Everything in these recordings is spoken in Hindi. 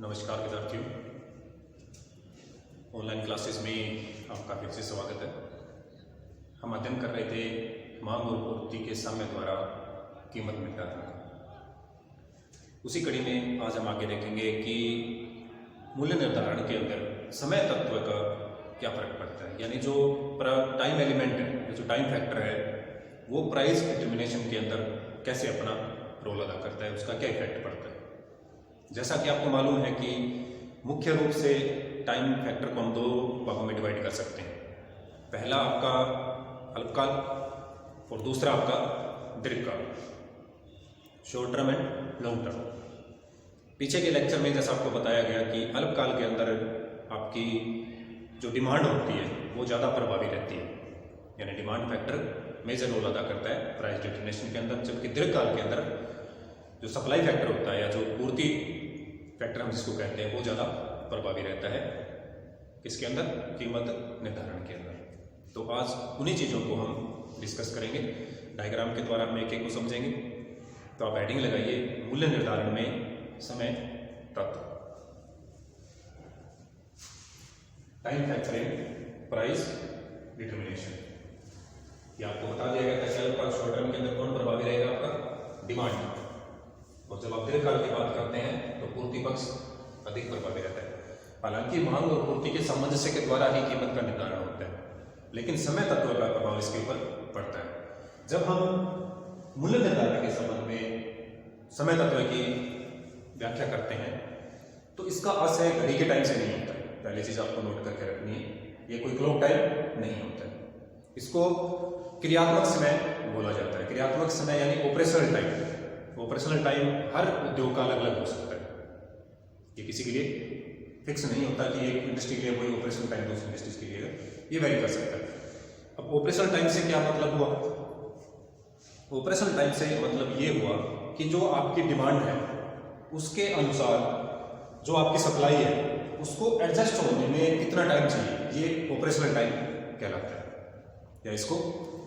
नमस्कार विद्यार्थियों, ऑनलाइन क्लासेस में आपका फिर से स्वागत है। हम अध्ययन कर रहे थे मांग और पूर्ति के साम्य द्वारा कीमत निर्धारण का। उसी कड़ी में आज हम आगे देखेंगे कि मूल्य निर्धारण के अंदर समय तत्व का क्या फर्क पड़ता है, यानी जो टाइम एलिमेंट है, जो टाइम फैक्टर है, वो प्राइस डिटर्मिनेशन के अंदर कैसे अपना रोल अदा करता है, उसका क्या इफेक्ट पड़ता है। जैसा कि आपको मालूम है कि मुख्य रूप से टाइम फैक्टर को हम दो भागों में डिवाइड कर सकते हैं। पहला आपका अल्पकाल और दूसरा आपका दीर्घकाल, short term and long term. पीछे के लेक्चर में जैसा आपको बताया गया कि अल्पकाल के अंदर आपकी जो डिमांड होती है वो ज़्यादा प्रभावी रहती है, यानी डिमांड फैक्टर मेजर रोल अदा करता है प्राइस डिटर्मिनेशन के अंदर। जबकि दीर्घकाल के अंदर जो सप्लाई फैक्टर होता है या जो पूर्ति फैक्टर हम जिसको कहते हैं वो ज़्यादा प्रभावी रहता है इसके अंदर, कीमत निर्धारण के अंदर। तो आज उन्हीं चीज़ों को हम डिस्कस करेंगे, डायग्राम के द्वारा हम एक एक को समझेंगे। तो आप हेडिंग लगाइए, मूल्य निर्धारण में समय तत्व, time factor in price determination. ये आपको बता दिया गया था कि शॉर्ट टर्म के अंदर कौन प्रभावी रहेगा, आपका डिमांड। और जब आप दीर्घकाल की बात करते हैं तो पूर्ति पक्ष अधिक प्रभावी रहता है। हालांकि मांग और पूर्ति के सामंजस्य के द्वारा ही कीमत का निर्धारण होता है, लेकिन समय तत्व का प्रभाव इसके ऊपर पड़ता है। जब हम मूल्य निर्धारण के संबंध में समय तत्व की व्याख्या करते हैं तो इसका आशय घड़ी के टाइम से नहीं होता है। पहली चीज आपको नोट करके रखनी है, ये कोई क्लॉक टाइम नहीं होता है। इसको क्रियात्मक समय बोला जाता है। क्रियात्मक समय यानी ऑपरेशनल टाइम। ऑपरेशनल टाइम हर उद्योग का अलग अलग हो सकता है, ये किसी के लिए फिक्स नहीं होता कि एक इंडस्ट्री के लिए वही ऑपरेशनल टाइम दूसरी इंडस्ट्री के लिए ये वेरी कर सकता है। अब ऑपरेशनल टाइम से क्या मतलब हुआ? ऑपरेशनल टाइम से मतलब ये हुआ कि जो आपकी डिमांड है उसके अनुसार जो आपकी सप्लाई है उसको एडजस्ट होने में कितना टाइम चाहिए, ये ऑपरेशनल टाइम कहलाता है, या इसको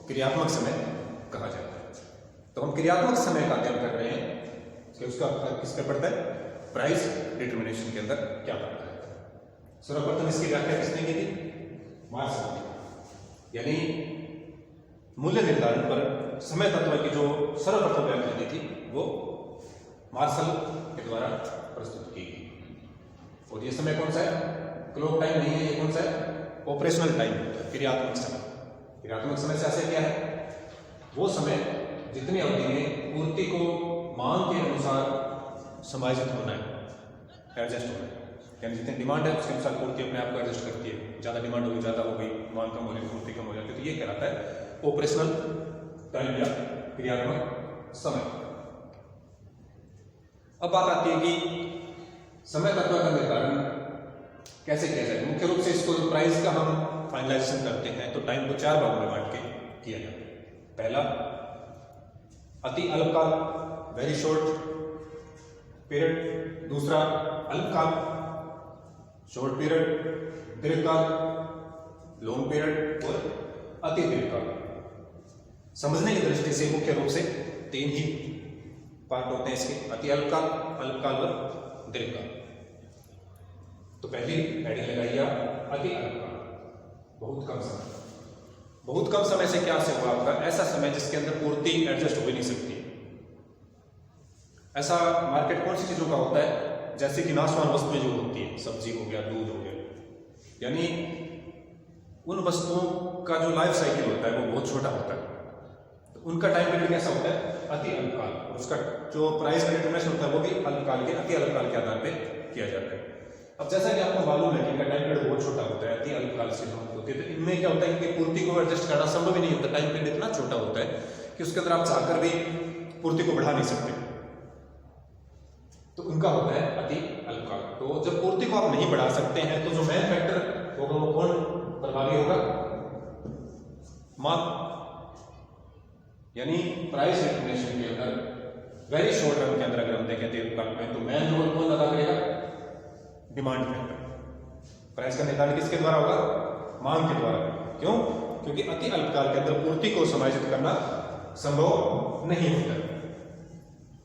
क्रियात्मक समय कहा जाता है। तो हम क्रियात्मक समय का अध्ययन कर रहे हैं कि उसका किस पे पड़ता है, प्राइस डिटर्मिनेशन के अंदर क्या पड़ता है। सर्वप्रथम इसकी व्याख्या किसने की थी? मार्शल ने। यानी मूल्य निर्धारण पर समय तत्व की जो सर्वप्रथम व्याख्या दी थी वो मार्शल के द्वारा प्रस्तुत की गई। और ये समय कौन सा है? क्लॉक टाइम नहीं है, ये कौन सा है? ऑपरेशनल टाइम, क्रियात्मक समय। क्रियात्मक समय से आशय क्या है? वो समय जितनी अवधि में पूर्ति को मांग के अनुसार समायोजित होना है, एडजस्ट होना है। यानी जितनी डिमांड है उसके अनुसार पूर्ति अपने आप को एडजस्ट करती है। ज़्यादा डिमांड होगी, ज़्यादा हो गई, मांग कम हो गई, पूर्ति कम हो जाती है, तो ये कहलाता है ऑपरेशनल टाइम या क्रियात्मक समय। अब बात आती है कि समय तत्व का निर्धारण कैसे किया जाए। मुख्य रूप से इसको प्राइस का हम फाइनलाइजेशन करते हैं तो टाइम को 4 भागों में बांट के किया जाता है। पहला अति अल्पकाल, वेरी शॉर्ट पीरियड। दूसरा अल्पकाल, शॉर्ट पीरियड। दीर्घकाल, लॉन्ग पीरियड। और अति दीर्घकाल। समझने की दृष्टि से मुख्य रूप से 3 ही पार्ट होते हैं इसके, अति अल्पकाल, अल्पकाल और दीर्घकाल। तो पहली हेडिंग लगाइए आप, अति अल्पकाल, बहुत कम समय। बहुत कम समय से क्या से हुआ आपका? ऐसा समय जिसके अंदर पूर्ति एडजस्ट हो ही नहीं सकती। ऐसा मार्केट कौन सी चीजों का होता है? जैसे कि नाशवान वस्तुएं जो होती है, सब्जी हो गया, दूध हो गया, यानी उन वस्तुओं का जो लाइफ साइकिल होता है वो बहुत छोटा होता है, तो उनका टाइम पीरियड कैसा होता है? अति अल्पकाल। और उसका जो प्राइस डिटर्मिनेशन होता है वो भी अल्पकाल के, अति अल्पकाल के आधार पर किया जाता है। अब जैसा कि आपको मालूम है कि इनका टाइम पीरियड बहुत छोटा होता है, अति अल्पकाल से होती है, तो इनमें क्या होता है कि पूर्ति को एडजस्ट करना संभव ही नहीं होता। टाइम पीरियड इतना छोटा होता है कि उसके अंदर आप चाहकर भी पूर्ति को बढ़ा नहीं सकते, तो उनका होता है अति अल्पकाल। तो जब पूर्ति को आप नहीं बढ़ा सकते हैं तो जो मेन फैक्टर होगा वो कौन प्रभावी होगा? मांग। यानी प्राइस डिटर्मिनेशन के अंदर वेरी शॉर्ट टर्म के अंदर अगर हम देखें दीर्घकाल में तो मेन रोल कौन अदा करेगा? Demand factor. प्राइस का निर्धारण किसके द्वारा होगा? मांग के द्वारा। क्यों? क्योंकि अति अल्पकाल के अंदर पूर्ति को समायोजित करना संभव नहीं होता।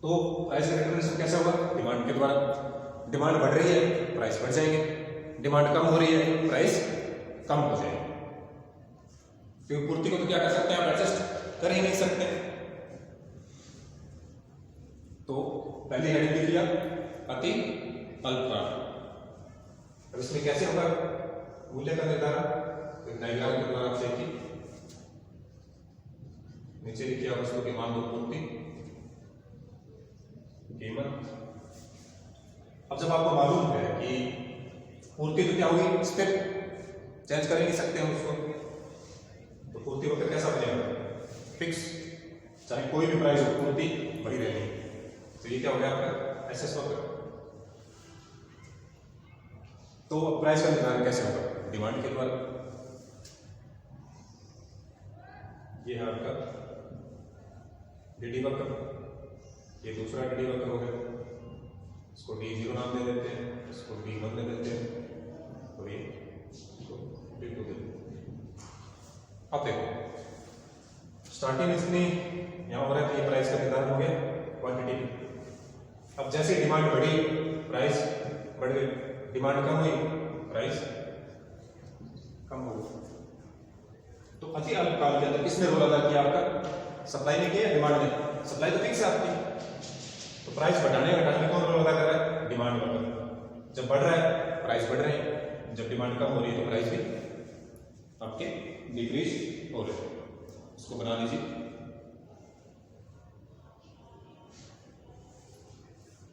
तो प्राइस का डिटर्मिनेशन कैसे होगा? डिमांड के द्वारा। डिमांड बढ़ रही है, प्राइस बढ़ जाएंगे, डिमांड कम हो रही है, प्राइस कम हो जाएगी। क्योंकि पूर्ति को तो क्या कर सकते हैं आप, एडजस्ट कर ही नहीं सकते। तो पहली हेडिंग लिख लिया अति अल्पकाल। अब इसमें कैसे होगा मूल्य का निर्धारण, एक डायग्राम के द्वारा आप देखिए, नीचे लिखिए वस्तु की मांग और पूर्ति, कीमत। अब जब आपको मालूम है कि पूर्ति तो क्या होगी, स्थिर, चेंज कर ही नहीं सकते हम उसको, तो पूर्ति वक्र कैसा बनेगा, फिक्स, चाहे कोई भी प्राइस हो पूर्ति वही रहेगी। तो ये क्या हो गया आपका एसएस वक्र। तो प्राइस का निर्धारण कैसे होगा, डिमांड के द्वारा। ये है आपका डीडी वक्र, ये दूसरा डीडी वक्र हो गया, इसको D0 नाम दे देते हैं, इसको D1 दे देते हैं, तो ये D2 दे देते हैं। अब देखो स्टार्टिंग इसमें यहाँ हो रहा है, तो ये प्राइस का निर्धारण हो गया क्वांटिटी में। अब जैसे डिमांड बढ़ी, प्राइस बढ़ गई, डिमांड कम हुई, प्राइस कम हो गई। तो अति अल्पकाल के अंदर किसने रोल अदा किया आपका, सप्लाई ने किया, डिमांड ने। सप्लाई तो फिक्स है आपकी, तो प्राइस बढ़ाने घटाने कौन रोल अदा कर रहा है, डिमांड वाला। जब बढ़ रहा है प्राइस बढ़ रहे हैं, जब डिमांड कम हो रही है तो प्राइस भी आपके डिक्रीज हो रहे हैं। इसको बना लीजिए।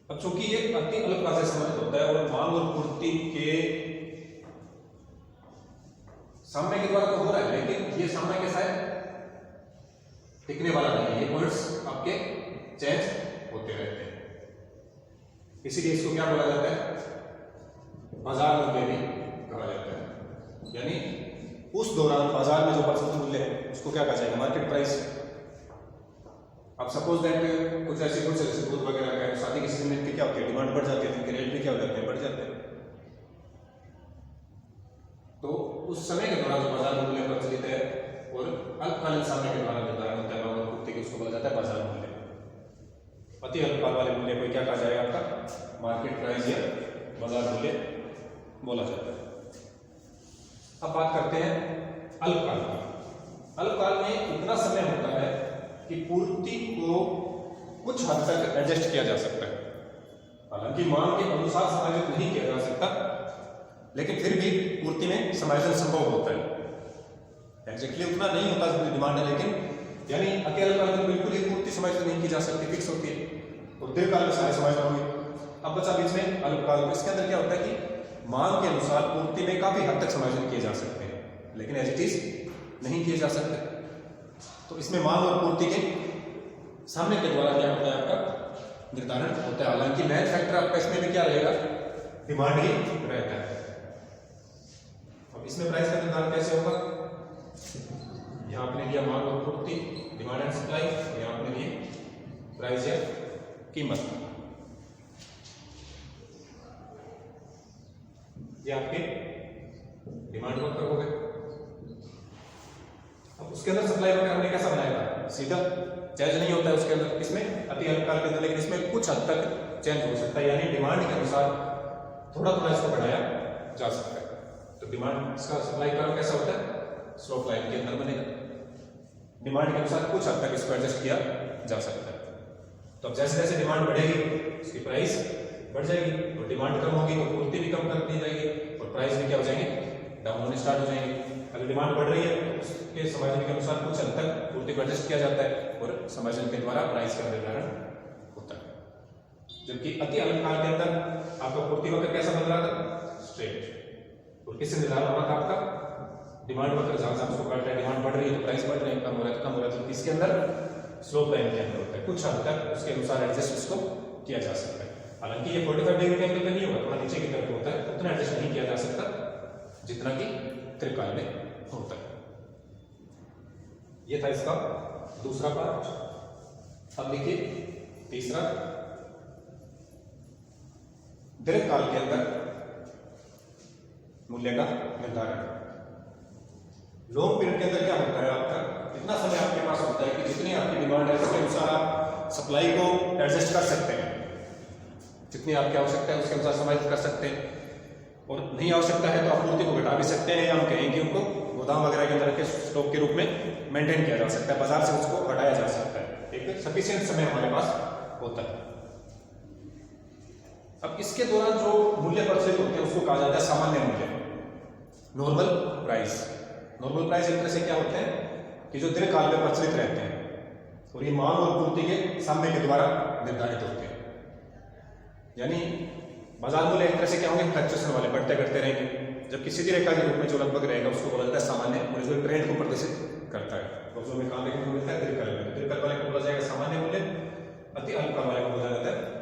अब चूंकि ये अति अल्पकाल से संबंधित होता है और मांग और पूर्ति के सामने के द्वारा तो हो रहा है, लेकिन ये सामने कैसा है, टिकने वाला नहीं है, ये पॉइंट्स आपके चेंज होते रहते हैं। इसीलिए इसको क्या बोला जाता है, बाजार मूल्य भी कहा जाता है। यानी उस दौरान बाजार में जो प्रचलित मूल्य है उसको क्या कहा जाएगा, मार्केट प्राइस। अब सपोज दैट कुछ ऐसे कुछ जैसे दूध वगैरह का शादी के सीजन में क्या होती है, डिमांड बढ़ जाती है, उनके रेट भी क्या हो जाते हैं, बढ़ जाते हैं। तो उस समय के दौरान जो बाजार मूल्य प्रचलित है और अल्पकालीन समय के द्वारा निर्धारण होता है मांग और पूर्ति के, उसको बोला जाता है बाजार मूल्य। अति अल्पकाल वाले मूल्य को क्या कहा जाएगा आपका, मार्केट प्राइस या बाजार मूल्य बोला जाता है। अब बात करते हैं अल्पकाल की। अल्पकाल में इतना समय होता है कि पूर्ति को कुछ हद तक एडजस्ट किया जा सकता है। हालांकि मांग के अनुसार समायोजित नहीं किया जा सकता, लेकिन फिर भी पूर्ति में समायोजन संभव होता है। एग्जैक्टली उतना नहीं होता जितनी डिमांड है, लेकिन यानी अकेले काल में बिल्कुल ही पूर्ति समायोजित नहीं की जा सकती, फिक्स होती है, और दीर्घकाल में सारे समायोजन होंगे। अब बचा बीच में अल्पकाल। इसके अंदर क्या होता है कि मांग के अनुसार पूर्ति में काफी हद तक समायोजन किए जा सकते हैं, लेकिन एज इट इज नहीं किए जा सकते। तो इसमें मांग और पूर्ति के सामने के द्वारा क्या होता है आपका निर्धारण होता है। हालांकि मेन फैक्टर आपका इसमें भी क्या रहेगा, डिमांड ही रहता है। अब इसमें प्राइस का निर्धारण कैसे होगा, यहां आपने लिया मांग और पूर्ति, डिमांड एंड सप्लाई, और यहां आपने लिए प्राइस या कीमत। ये आपके डिमांड वक्र हो गए। अब उसके अंदर सप्लाई वक्र हमने कैसा बनाया था, सीधा चेंज नहीं होता है उसके अंदर, इसमें अति अल्पकाल के अंदर, लेकिन इसमें कुछ हद तक चेंज हो सकता है, यानी डिमांड के अनुसार थोड़ा थोड़ा इसको बढ़ाया जा सकता है। तो डिमांड इसका सप्लाई कर्व कैसा होता है, स्लोप लाइन के अंदर बनेगा। डिमांड के अनुसार कुछ हद तक इसको एडजस्ट किया जा सकता है। तो अब जैसे जैसे डिमांड बढ़ेगी उसकी प्राइस बढ़ जाएगी, और डिमांड कम होगी तो पूर्ति भी कम कर दी जाएगी, और प्राइस भी क्या हो जाएंगे, डाउन होने स्टार्ट हो जाएंगे। अगर डिमांड बढ़ रही है तो उसके समायोजन के अनुसार कुछ हद तक पूर्ति को एडजस्ट किया जाता है, और समायोजन के द्वारा प्राइस का निर्धारण होता है। जबकि अति अल्पकाल के अंदर आपका पूर्ति वक्र कैसा बन रहा था, स्ट्रेट। और किससे निर्धारण हो रहा था आपका, डिमांड वक्र जहां से आपको काट रहा है, डिमांड बढ़ रही है तो प्राइस बढ़ रही है, कम हो रहा है तो कम हो रहा है। तो इसके अंदर स्लोप लाइन के अंदर होता है, कुछ हद तक उसके अनुसार एडजस्ट इसको किया जा सकता है। हालांकि ये 45 डिग्री के एंगल पे नहीं होगा, थोड़ा नीचे की तरफ होता है, उतना एडजस्ट नहीं किया जा सकता जितना कि त्रिकाल में होता है। ये था इसका दूसरा पार्ट। अब देखिए तीसरा, दीर्घकाल के अंदर मूल्य का निर्धारण। लॉन्ग पीरियड के अंदर क्या होता है आपका, इतना समय आपके पास होता है कि जितनी आपकी डिमांड है उसके अनुसार आप सप्लाई को एडजस्ट कर सकते हैं। जितनी आपकी आवश्यकता है उसके अनुसार समायोजित कर सकते हैं, और नहीं आवश्यकता है तो आपूर्ति को घटा भी सकते हैं, या हम कहें कि उनको गोदाम वगैरह के अंदर रखे स्टॉक के रूप में मेंटेन किया जा सकता है, बाजार से उसको हटाया जा सकता है, एक सफिशिएंट समय हमारे पास होता है। अब इसके दौरान जो मूल्य प्रचलित होते हैं उसको कहा जाता है सामान्य मूल्य, नॉर्मल प्राइस। नॉर्मल प्राइस एक तरह से क्या होते हैं कि जो दीर्घकाल में प्रचलित रहते हैं, और ये मांग और पूर्ति के सामने के द्वारा निर्धारित होते हैं। यानी बाजार मूल्य एक तरह से क्या होंगे, फ्लक्चुएशन वाले, बढ़ते घटते रहेंगे, जबकि सीधी रेखा के रूप में जो लगभग रहेगा उसको बोला जाता है सामान्य मूल्य, जो ट्रेंड को प्रदर्शित करता है। तो जो हमें काम देखने को मिलता है दीर्घकाल में, दीर्घकाल वाले को बोला जाएगा सामान्य मूल्य, अति अल्पकाल वाले को बोला जाता है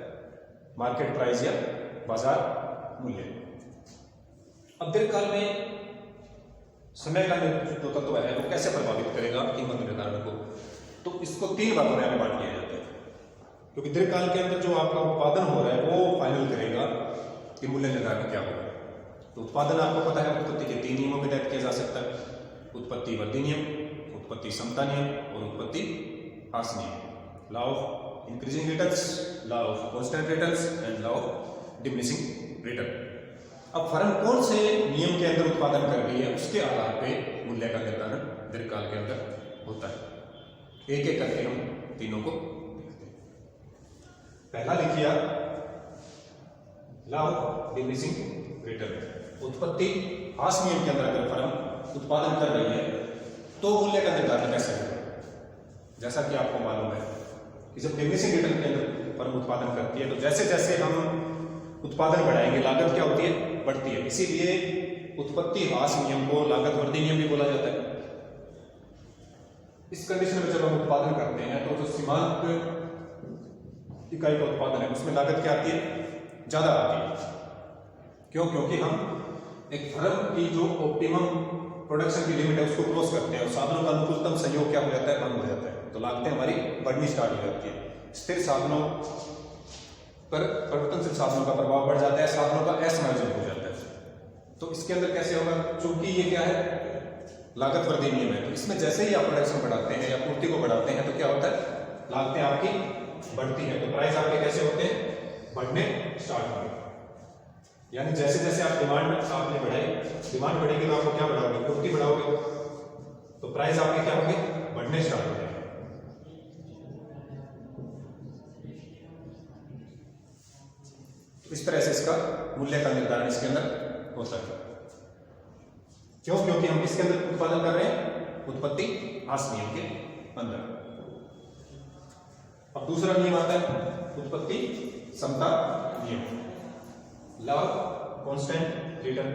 मार्केट प्राइस या बाजार मूल्य। अब दीर्घकाल में समय का जो तत्व है वो कैसे प्रभावित करेगा कीमत निर्धारण को, तो इसको तीन भागों में बांट दिया जाता है, क्योंकि दीर्घकाल के अंदर जो आपका उत्पादन हो रहा है वो फाइनल करेगा कि मूल्य निर्धारण क्या होगा। तो उत्पादन आपको पता है उत्पत्ति के 3 नियमों के तहत किया जा सकता है, उत्पत्ति वृद्धि नियम, उत्पत्ति समता नियम और उत्पत्ति ह्रास नियम, law of increasing returns, law of constant returns and law of diminishing return. अब फर्म कौन से नियम के अंदर उत्पादन कर रही है उसके आधार पे मूल्य का निर्धारण दीर्घकाल के अंदर होता है। एक एक करके हम तीनों को देखते हैं। पहला लिखिए लॉ ऑफ डिमिनिशिंग रिटर्न, उत्पत्ति ह्रास नियम के अंदर अगर फर्म उत्पादन कर रही है तो मूल्य का निर्धारण कैसे होगा। जैसा कि आपको मालूम है कि जब डिमिनिशिंग रिटर्न के अंदर फर्म उत्पादन करती है तो जैसे जैसे हम उत्पादन बढ़ाएंगे लागत क्या होती है, बढ़ती है। इसीलिए उत्पत्ति ह्रास नियम को लागत वृद्धि नियम भी बोला जाता है। इस कंडीशन में जब हम उत्पादन करते हैं तो जो सीमांत इकाई का उत्पादन है उसमें लागत क्या आती है, ज्यादा आती है। क्यों? क्योंकि हम एक फर्म की जो ऑप्टिमम प्रोडक्शन की लिमिट है उसको क्रॉस करते हैं और साधनों का अनुकूलतम सहयोग क्या हो जाता है, बंद हो जाता है, तो लागतें हमारी बढ़नी स्टार्ट हो जाती है। स्थिर साधनों पर परिवर्तनशील साधनों का प्रभाव बढ़ जाता है, साधनों का असमायोजन हो जाता है। तो इसके अंदर कैसे होगा, चूंकि ये क्या है लागत वृद्धि नियम है, तो इसमें जैसे ही आप प्रोडक्शन बढ़ाते हैं या पूर्ति को बढ़ाते हैं तो क्या होता है, लागतें आपकी बढ़ती है, तो प्राइस आपके कैसे होते हैं, बढ़ने स्टार्ट होंगे। यानी जैसे जैसे आप डिमांड आपने बढ़ाई, डिमांड बढ़ेगी तो आपको क्या बढ़ाओगे, पूर्ति बढ़ाओगे, तो प्राइस आपके क्या होंगे, बढ़ने स्टार्ट हो जाएंगे। इस तरह से इसका मूल्य का निर्धारण इसके अंदर होता है। क्यों? क्योंकि हम किसके अंदर उत्पादन कर रहे हैं, उत्पत्ति ह्रास नियम के अंदर। अब दूसरा नियम आता है उत्पत्ति समता नियम, लॉ ऑफ कांस्टेंट रिटर्न।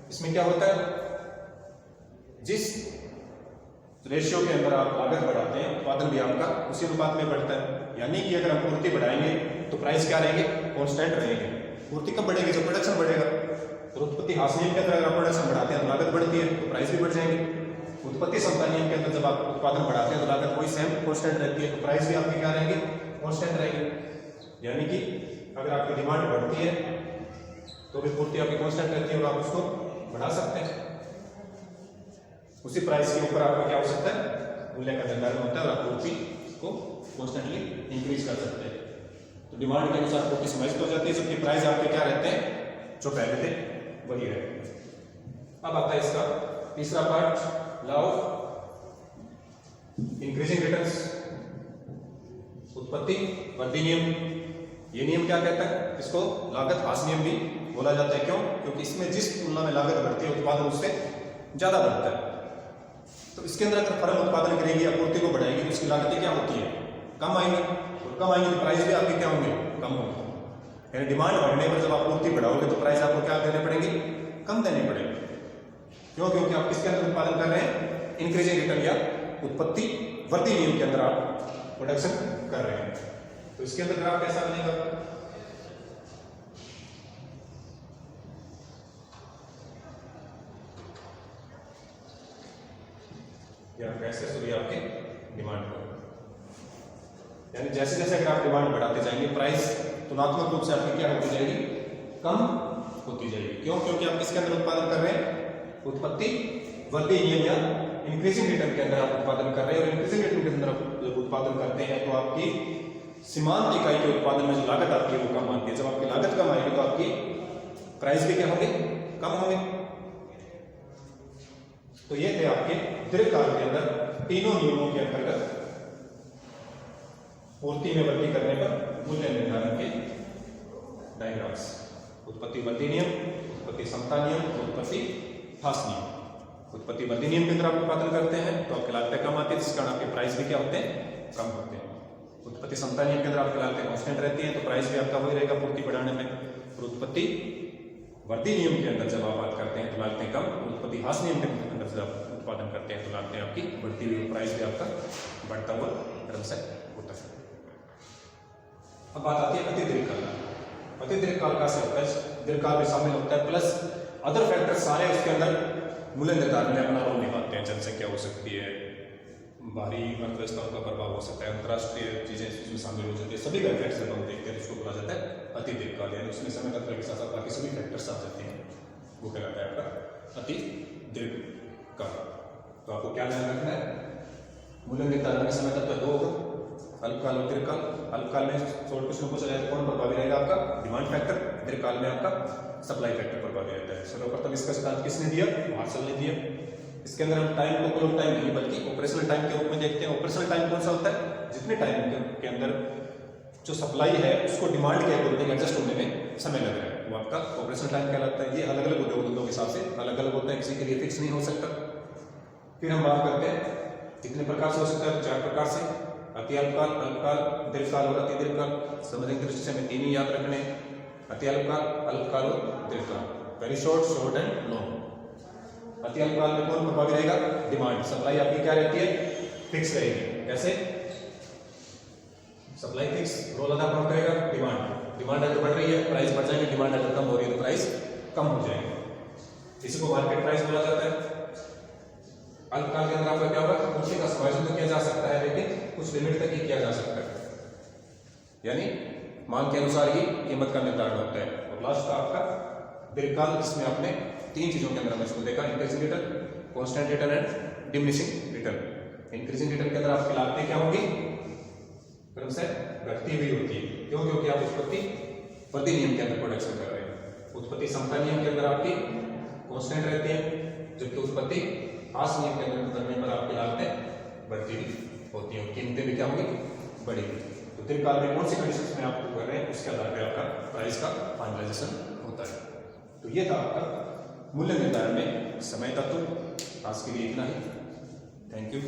इसमें क्या होता है, जिस रेशियो के अंदर आप लागत बढ़ाते हैं उत्पादन भी आपका उसी अनुपात में बढ़ता है। यानी कि अगर हम पूर्ति बढ़ाएंगे तो प्राइस क्या रहेंगे, कांस्टेंट रहेंगे। पूर्ति कब बढ़ेगी, जब प्रोडक्शन बढ़ेगा। तो उत्पत्ति ह्रास नियम के अंदर अगर आप प्रोडक्शन बढ़ाते हैं तो लागत बढ़ती है तो प्राइस भी बढ़ जाएंगे। उत्पत्ति समता नियम के अंदर जब आप उत्पादन बढ़ाते हैं तो लागत वही सेम कांस्टेंट रहती है, तो प्राइस भी आपके क्या रहेंगे, कांस्टेंट रहेंगे। यानी कि अगर आपकी डिमांड बढ़ती है तो भी पूर्ति आपकी कांस्टेंट रहती है और आप उसको बढ़ा सकते हैं। उसी प्राइस के ऊपर आपका क्या हो सकता है, मूल्य का निर्धारण होता है और आप पूर्ति को कॉन्स्टेंटली इंक्रीज कर सकते हैं। तो डिमांड के अनुसार पूर्ति समायोजित हो जाती है, जबकि प्राइस आपके क्या रहते हैं, जो पहले थे वही रहते हैं। अब आता है इसका तीसरा part, law of increasing returns, उत्पत्ति वृद्धि नियम। ये नियम क्या कहता है, इसको लागत ह्रास नियम भी बोला जाता है। क्यों? क्योंकि इसमें जिस तुलना में लागत बढ़ती है उत्पादन उससे ज्यादा बढ़ता है। तो इसके अंदर अगर फर्म उत्पादन करेगी या पूर्ति को बढ़ाएगी तो उसकी लागतें क्या होती है, कम आएंगी, और कम आएंगी तो प्राइस भी आपके क्या होंगे, कम होंगे। यानी डिमांड बढ़ने पर जब आप पूर्ति बढ़ाओगे तो प्राइस आपको क्या देने पड़ेंगे, कम देने पड़ेंगे। क्यों? क्योंकि आप किसके अंदर उत्पादन कर रहे हैं, इंक्रीजिंग रिटर्न या उत्पत्ति वृद्धि नियम के अंदर आप प्रोडक्शन कर रहे हैं। तो इसके अंदर ग्राफ कैसा बनेगा, या कैसे सुनिए आपकी डिमांड को, यानी जैसे जैसे अगर आप डिमांड बढ़ाते जाएंगे प्राइस तुलनात्मक रूप से आपकी क्या होती जाएगी, कम होती जाएगी। क्यों? क्योंकि आप किसके अंदर उत्पादन कर रहे हैं, उत्पत्ति वृद्धि नियम या इंक्रीजिंग रिटर्न के अंदर आप उत्पादन कर रहे हैं। और इंक्रीजिंग रिटर्न के अंदर जब उत्पादन करते हैं तो आपकी सीमांत इकाई के उत्पादन में जो लागत आती है वो कम आती है। जब आपकी लागत कम आएगी तो आपकी प्राइस भी क्या होंगे, कम होंगे। तो ये थे आपके दीर्घकाल के अंदर तीनों नियमों के अंतर्गत पूर्ति में वृद्धि करने पर मूल्य निर्धारण के डायग्राम्स। उत्पत्ति वृद्धि नियम, उत्पत्ति समता नियम, उत्पत्ति ह्रास नियम। उत्पत्ति वृद्धि नियम के अंदर आप उत्पादन करते हैं तो आपकी लागतें कम आती है, जिस कारण आपके प्राइस भी क्या होते हैं, कम होते हैं। उत्पत्ति समता नियम के अंदर आपकी लागतें कांस्टेंट रहती हैं तो प्राइस भी आपका वही रहेगा पूर्ति बढ़ाने में। और उत्पत्ति वृद्धि नियम के अंदर जब आप बात करते हैं तो लागतें कम, उत्पत्ति ह्रास नियम के अंदर जब आप उत्पादन करते हैं तो लागतें आपकी बढ़ती हुई, प्राइस भी आपका बढ़ता हुआ क्रमशः होता है। अब बात आती है अति दीर्घकाल। अति दीर्घकाल का से होता है, दीर्घकाल भी शामिल होता है प्लस अदर फैक्टर सारे उसके अंदर मूल्य निर्धारण में अपना रोल निभाते हैं। जनसंख्या हो सकती है, बाहरी अर्थव्यवस्थाओं का प्रभाव हो सकता है, अंतर्राष्ट्रीय चीजें इसमें शामिल हो जाती है। सभी का फैक्टर्स जब हम देखते हैं तो उसको बोला जाता है अति दीर्घकाल, यानी उसमें समय तत्व के साथ साथ बाकी सभी फैक्टर्स आ जाते हैं, वो कहलाता है आपका अति दीर्घकाल। तो आपको क्या ध्यान रखना है, मूल्य निर्धारण में समय तत्व दो होगा, अल्पकाल और दीर्घकाल। अल्पकाल में शॉर्ट क्वेश्चन पूछा जाए तो कौन प्रभावी रहेगा, आपका डिमांड फैक्टर। दीर्घकाल में आपका सप्लाई फैक्टर प्रभावी रहता है। सर्वप्रथम इसका सिद्धांत किसने दिया, मार्शल ने दिया। इसके अंदर हम टाइम को क्लोक टाइम नहीं बल्कि ऑपरेशनल टाइम के रूप में देखते हैं। ऑपरेशनल टाइम कौन सा होता है, जितने टाइम के अंदर जो सप्लाई है उसको डिमांड के अकॉर्डिंग एडजस्ट होने में समय लग रहा है, वो आपका ऑपरेशनल टाइम कहलाता है। ये अलग अलग उद्योगों के हिसाब से अलग अलग होता है, किसी के लिए फिक्स नहीं हो सकता। फिर हम बात करते हैं कितने प्रकार से हो सकता है, 4 प्रकार से, अति अल्पकाल, अल्पकाल, दीर्घकाल और अति दीर्घकाल। समझने की दृष्टि से हमें 3 ही याद रखने, अति अल्पकाल, अल्पकाल और दीर्घकाल। Very short, short and long. अति अल्पकाल में कौन प्रभावी रहेगा, डिमांड। सप्लाई आपकी क्या रहती है, फिक्स रहेगी। कैसे, सप्लाई फिक्स, रोल अदा कौन करेगा, डिमांड। डिमांड अगर बढ़ रही है प्राइस बढ़ जाएगी, डिमांड अगर कम हो रही है तो प्राइस कम हो जाएगी। इसी को मार्केट प्राइस बोला जाता है। अल्पकाल के अंदर आपका क्या होगा, पूर्ति का समायोजन तो किया जा सकता है लेकिन कुछ लिमिट तक ही किया जा सकता है, यानी मांग के अनुसार ही कीमत का निर्धारण होता है। और लास्ट आपका दीर्घकाल, जिसमें आपने 3 चीजों के अंदर हमने इसको देखा, increasing return, constant return and diminishing return. Increasing return के अंदर आपकी लागतें क्या होगी, क्रमशः घटती हुई होती है। क्यों, क्योंकि आप उत्पत्ति वृद्धि नियम के अंदर प्रोडक्शन कर रहे हैं। उत्पत्ति समता नियम के अंदर आपकी कांस्टेंट रहती है, जबकि उत्पत्ति ह्रास नियम के अंदर करने पर आपकी लागतें बढ़ती हुई होती हैं, कीमतें भी क्या होंगी, बढ़ेगी। तो दीर्घकाल में कौन सी कंडीशंस में आप कर रहे हैं उसके आधार पर आपका प्राइस का फाइनलाइजेशन होता है। तो ये था आपका मूल्य निर्धारण में समय तत्व। आज के लिए इतना ही। Thank you.